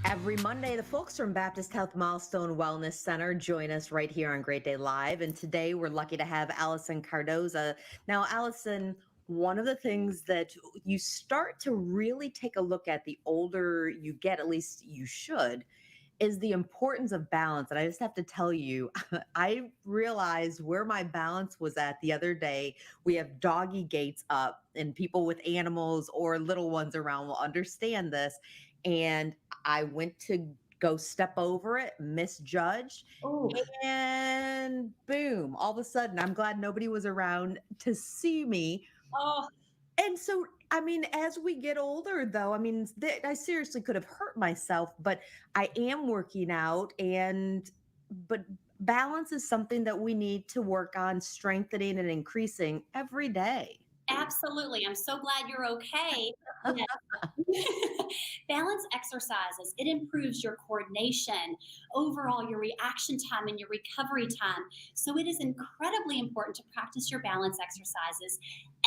Every Monday, the folks from Baptist Health Milestone Wellness Center join us right here on Great Day Live. And today we're lucky to have Allison Cardoza. Now, Allison, one of the things that you start to really take a look at the older you get, at least you should, is the importance of balance. And I just have to tell you, I realized where my balance was at the other day. We have doggy gates up, and people with animals or little ones around will understand this. And I went to go step over it, misjudged, Oh, and boom, all of a sudden, I'm glad nobody was around to see me. oh, And so, I mean, as we get older, though, I mean, I seriously could have hurt myself, but I am working out, but balance is something that we need to work on strengthening and increasing every day. absolutely. I'm so glad you're okay. Yes. Balance exercises, it improves your coordination, overall your reaction time and your recovery time. So it is incredibly important to practice your balance exercises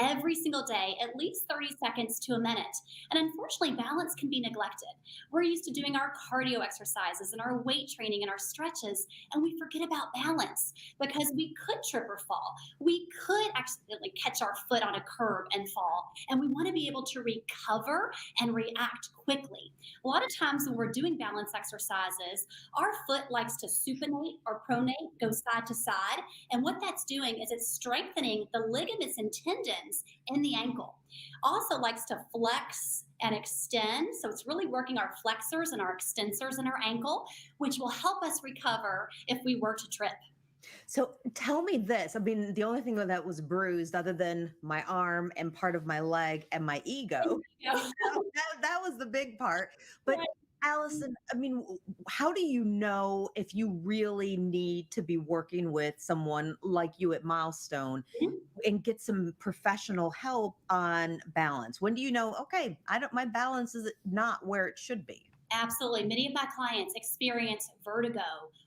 every single day, at least 30 seconds to a minute. And unfortunately, balance can be neglected. We're used to doing our cardio exercises and our weight training and our stretches, and we forget about balance because we could trip or fall. We could accidentally catch our foot on a curb and fall, and we want to be able to recover and react quickly. A lot of times when we're doing balance exercises, our foot likes to supinate or pronate, go side to side. And what that's doing is it's strengthening the ligaments and tendons in the ankle. Also likes to flex and extend. So it's really working our flexors and our extensors in our ankle, which will help us recover if we were to trip. So tell me this. I mean, the only thing that was bruised, other than my arm and part of my leg and my ego, Yeah. that was the big part. But Allison, I mean, how do you know if you really need to be working with someone like you at Milestone and get some professional help on balance? When do you know, okay, my balance is not where it should be? Absolutely. Many of my clients experience vertigo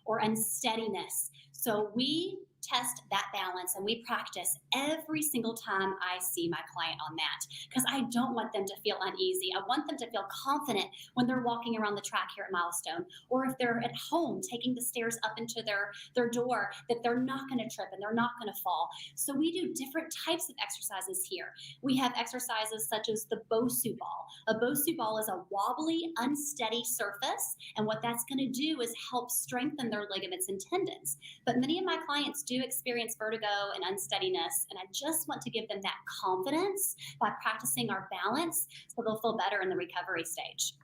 or unsteadiness. So we test that balance and we practice every single time I see my client on that because I don't want them to feel uneasy. I want them to feel confident when they're walking around the track here at Milestone, or if they're at home taking the stairs up into their door, that they're not going to trip and they're not going to fall. So we do different types of exercises here. We have exercises such as the Bosu ball. A Bosu ball is a wobbly, unsteady surface, and what that's going to do is help strengthen their ligaments and tendons. But many of my clients do experience vertigo and unsteadiness, and I just want to give them that confidence by practicing our balance so they'll feel better in the recovery stage.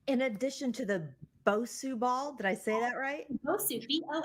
In addition to the Bosu ball, did I say that right? Bosu,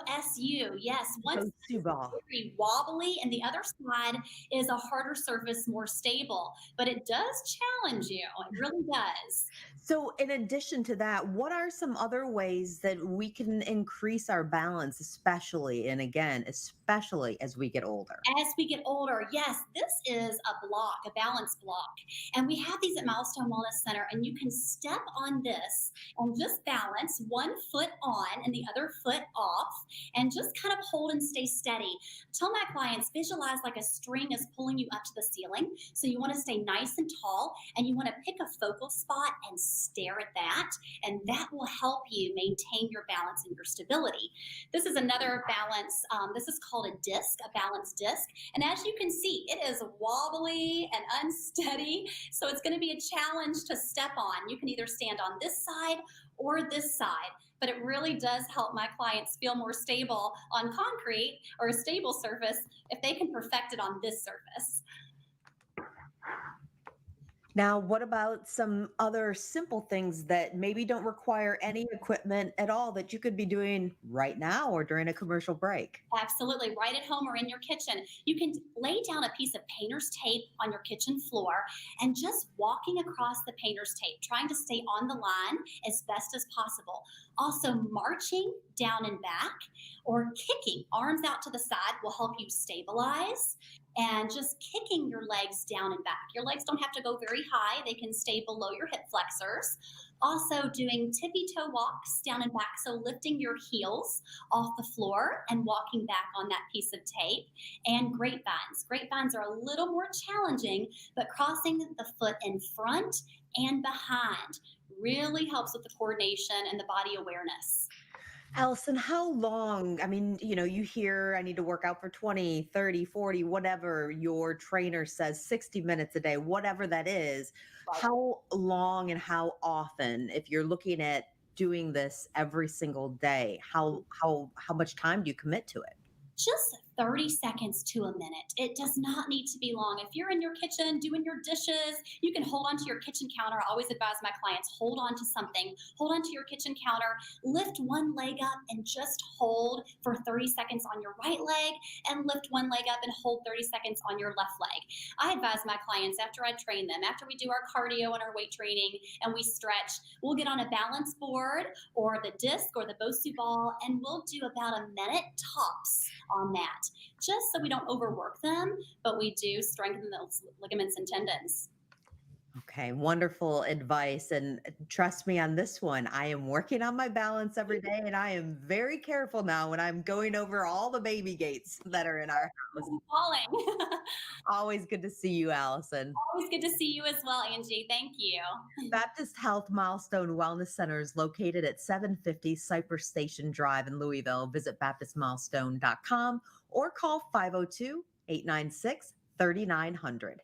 Bosu, yes. One side Bosu is ball. very wobbly, and the other side is a harder surface, more stable. But it does challenge you. It really does. So, in addition to that, what are some other ways that we can increase our balance, especially, and again, especially as we get older? As we get older, yes, this is a block, a balance block. And we have these at Milestone Wellness Center, and you can step on this and just balance one foot on and the other foot off, and just kind of hold and stay steady. Tell my clients, visualize like a string is pulling you up to the ceiling. So you want to stay nice and tall, and you want to pick a focal spot and stare at that. And that will help you maintain your balance and your stability. This is another balance. This is called a disc, a balance disc. And as you can see, it is wobbly and unsteady. So it's going to be a challenge to step on. You can either stand on this side or this side, but it really does help my clients feel more stable on concrete or a stable surface if they can perfect it on this surface. Now, what about some other simple things that maybe don't require any equipment at all that you could be doing right now or during a commercial break? Absolutely. Right at home or in your kitchen. You can lay down a piece of painter's tape on your kitchen floor and just walking across the painter's tape, trying to stay on the line as best as possible. Also, marching down and back or kicking arms out to the side will help you stabilize, and just kicking your legs down and back. Your legs don't have to go very high, they can stay below your hip flexors. Also, doing tippy toe walks down and back, so lifting your heels off the floor and walking back on that piece of tape. And grapevines. Grapevines are a little more challenging, but crossing the foot in front and behind. really helps with the coordination and the body awareness. Allison, how long? I mean, you hear I need to work out for 20, 30, 40, whatever your trainer says, 60 minutes a day, whatever that is. Right. How long and how often, if you're looking at doing this every single day, how much time do you commit to it? Just 30 seconds to a minute. It does not need to be long. If you're in your kitchen doing your dishes, you can hold onto your kitchen counter. I always advise my clients hold on to something, hold onto your kitchen counter, lift one leg up and just hold for 30 seconds on your right leg, and lift one leg up and hold 30 seconds on your left leg. I advise my clients after I train them, after we do our cardio and our weight training and we stretch, we'll get on a balance board or the disc or the Bosu ball, and we'll do about a minute tops on that, just so we don't overwork them, but we do strengthen those ligaments and tendons. Okay, wonderful advice. And trust me on this one, I am working on my balance every day and I am very careful now when I'm going over all the baby gates that are in our house. Falling. Always good to see you, Allison. Always good to see you as well, Angie. Thank you. Baptist Health Milestone Wellness Center is located at 750 Cypress Station Drive in Louisville. Visit baptistmilestone.com or call 502 896 3900.